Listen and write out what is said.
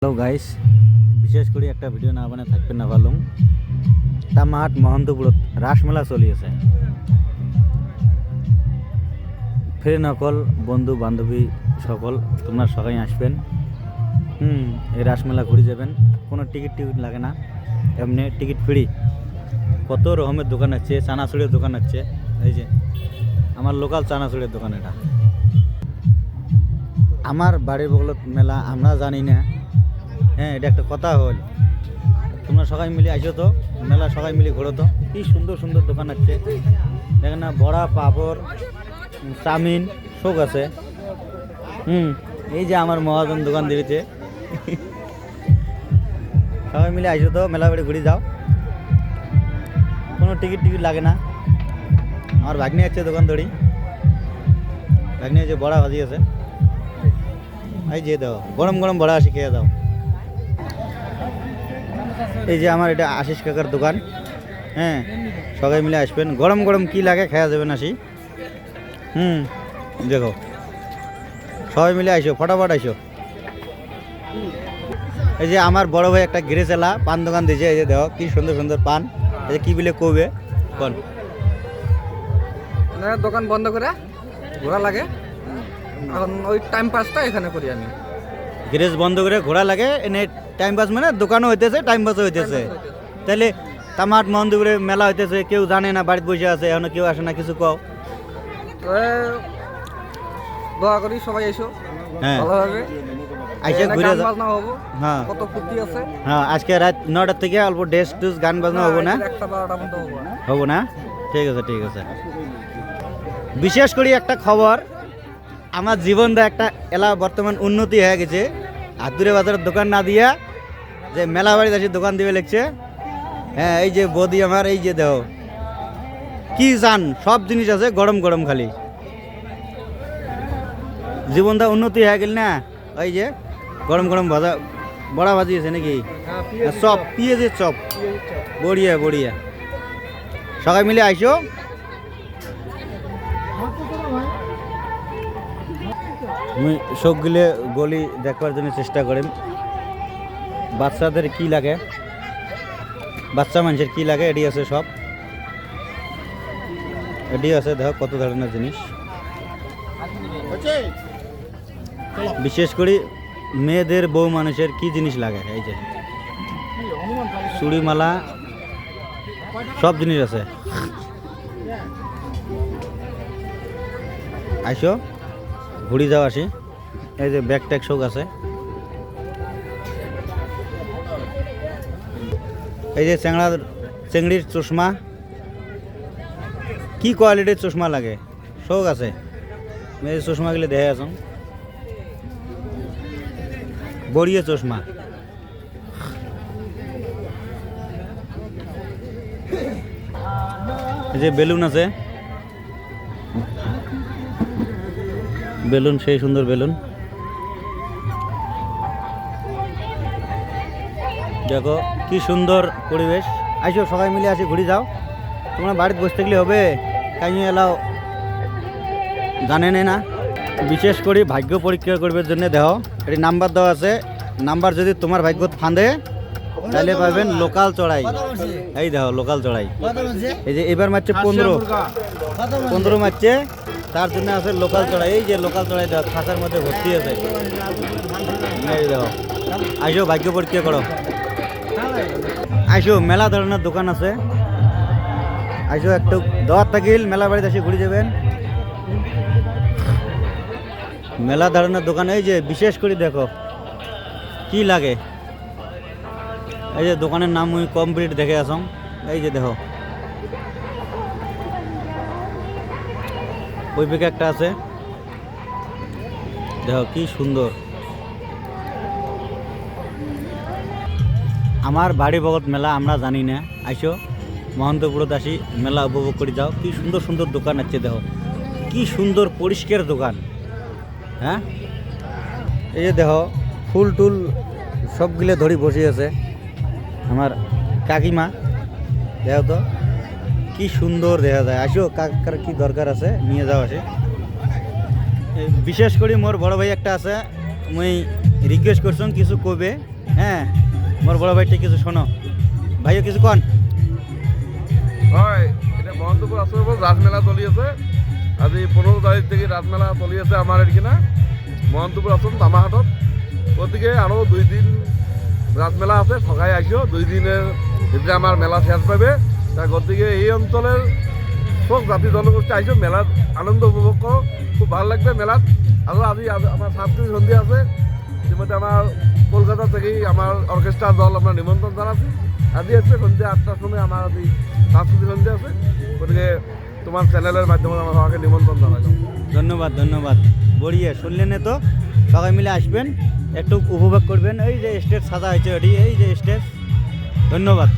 Hello guys, বিশেষ করে একটা ভিডিও না বানায় থাকবেন না ভালো। তামাহাট মহন্তপুরত রাসমেলা চলিয়েছে। ফ্রেন্ড সকল, বন্ধু বান্ধবী সকল তোমরা সবাই আসবেন। এই রাসমেলা ঘুরে যাবেন। কোনো টিকিট লাগে না, এমনি টিকিট ফ্রি। কত রকমের দোকান আছে, চানাচুরের দোকান আছে। এই যে আমার লোকাল চানাচুরের দোকান, এটা আমার বাড়ির বগলত মেলা, আমরা জানি না। হ্যাঁ, এটা একটা কথা হল। তোমরা সবাই মিলে আসো তো, মেলা সবাই মিলে ঘোরো তো। কি সুন্দর সুন্দর দোকান আছে, দেখেন না, বড়া, পাঁপড়, চাউমিন সব আছে। এই যে আমার মহাজন দোকান দিয়েছে। সবাই মিলে আসো তো, মেলা বাড়ি ঘুরে যাও। কোনো টিকিট লাগে না। আমার ভাগ্নি আছে দোকান ধরি, ভাগ্নি আছে, বড়া ভাজি আছে। এই যে দাও, গরম গরম বড়া আসি, খেয়ে দাও। এই যে আমার এটা আশিস কাকার দোকান। হ্যাঁ, সবাই মিলে আসবেন। গরম গরম কি লাগে খাওয়া যাবেন আসি। দেখো, সবাই মিলে আইসো, ফটাফট আইসো। এই যে আমার বড় ভাই একটা গিরেচেলা পান দোকান দিয়েছে। এই যে দেখো কি সুন্দর সুন্দর পান। এই যে কি বলে কবে কোন দোকান বন্ধ করে ঘোরা লাগে, এখন ওই টাইম পাসটা এখানে করি আমি। গ্যারেজ বন্ধ করে ঘোরা লাগে, এনে টাইম পাস মানে দোকানও হইতেছে, টাইম পাসও হইতেছে। তাহলে তামাট মন্দিরে মেলা হইতেছে, কেউ জানে না, বাড়িতে বসে আছে, এখন কেউ আসে না, কিছু কও। দোয়া করি সবাই এসো, হ্যাঁ, ভালো হবে। আইসা ঘুরে যাও। হ্যাঁ, কত ফুর্তি আছে। হ্যাঁ, আজকে রাত 9টা থেকে অল্প ড্রেস টুস গান বাজনা হবো না? 1টা-12টা পর্যন্ত হবো না? ঠিক আছে, ঠিক আছে। বিশেষ করে একটা খবর, আমার জীবনটা একটা এলা বর্তমান উন্নতি হয়ে গেছে। আদুরে বাজারের দোকান না দিয়া যে মেলা বাড়িতে আসি দোকান দিবে লিখছে। হ্যাঁ, এই যে বদি আমার, এই যে দেহ কি জান, সব জিনিস আছে গরম গরম। খালি জীবনটা উন্নতি হয়ে গেল না। ওই যে গরম গরম ভাজা বড়া ভাজি আছে নাকি, চপ, পেঁয়াজের চপ, বড়িয়া বড়িয়া। সবাই মিলে আইসো। আমি সবগুলো গলি দেখবার জন্য চেষ্টা করি। বাচ্চাদের কি লাগে, বাচ্চা মানুষের কি লাগে, এডি আছে সব, এডি আছে। দেখো কত ধরনের জিনিস। বিশেষ করে মেয়েদের, বউ মানুষের কি জিনিস লাগে, এই যে চুড়ি মালা সব জিনিস আছে। আইসো ঘুরি যাও আসি। এই যে ব্যাগ ট্যাগ শোক আছে। এই যে চেংড়ির চশমা, কি কোয়ালিটির চশমা লাগে শোক আছে। এই চশমাগুলো দেখে আস, বড়িয়া চশমা। এই যে বেলুন আছে, বেলুন, সেই সুন্দর বেলুন। দেখো কি সুন্দর পরিবেশ। আইসো সবাই মিলে আসি, ঘুরে যাও। তোমরা বাড়িতে বসে থাকলে হবে, কাই এলাও জানে না। বিশেষ করে ভাগ্য পরীক্ষা করবার জন্য দেখো এটি নাম্বার দেওয়া আছে। নাম্বার যদি তোমার ভাগ্য ফাঁদে তাহলে পাবেন লোকাল চড়াই। এই দেখো লোকাল চড়াই। এই যে এবার মারছে 15 মারছে, তার জন্য আছে লোকাল চড়াই। এই যে লোকাল চড়াই দেখো খাঁচার মধ্যে ভর্তি আছে। এই দেখো, আইসো ভাগ্য পরীক্ষা করো। আইসো, মেলা ধরনের দোকান আছে। আইসো একটু দর থাকিল, মেলা বাড়িতে এসে ঘুরে যাবেন। মেলা ধরনের দোকান। এই যে বিশেষ করে দেখো কি লাগে। এই যে দোকানের নাম মুই কমপ্লিট দেখে আসম। এই যে দেখো ওই দিকে একটা আছে, দেখো কি সুন্দর। আমার বাড়ি বগত মেলা, আমরা জানি না। আইসো মহন্তপুরত আসি, মেলা উপভোগ করে যাও। কি সুন্দর সুন্দর দোকান আছে, দেখো কি সুন্দর পরিষ্কার দোকান। হ্যাঁ, এই যে দেখো ফুল টুল সবগুলো ধরি বসে আছে আমার কাকিমা। দেখো তো কি সুন্দর দেখা যায়। আসো, কাকার কি দরকার আছে নিয়ে যাও আসে। বিশেষ করে মোর বড় ভাই একটা আছে, মুই রিকোয়েস্ট করছম কিছু কবে। হ্যাঁ মোর বড় ভাইটি কিছু শোনো, ভাইও কিছু কন। হয় এটা মহন্তপুর আসর রাসমেলা চলি আছে। আজি 15 তারিখ থেকে রাসমেলা চলি আছে আমার এখানে মহন্তপুর আসন তামাহাটত। গতিকে আরও 2 দিন রাসমেলা আছে, সকালে আসিও 2 দিনের ভিতরে আমার মেলা শেষ পাবে। তাই গতিকে এই অঞ্চলের সব জাতি জনগোষ্ঠী আসিও, মেলার আনন্দ উপভোগ করো, খুব ভালো লাগবে মেলাত। আৰু আজি আমার সাংস্কৃতিক সন্ধ্যা আছে, ইতিমধ্যে আমার কলকাতা থেকেই আমার অর্কেস্ট্রার দল আমরা নিমন্ত্রণ জানাচ্ছি। আজি আছে সন্ধ্যা 8টার সময় আমার আজি সাংস্কৃতিক সন্ধ্যা আছে। গতিকে তোমার চ্যানেলের মাধ্যমে আমার সবাইকে নিমন্ত্রণ জানালাম। ধন্যবাদ ধন্যবাদ, বড়িয়ে শুনলেন তো, সবাই মিলে আসবেন, একটু উপভোগ করবেন। এই যে স্টেজ সাজা হয়েছে, এই যে স্টেজ। ধন্যবাদ।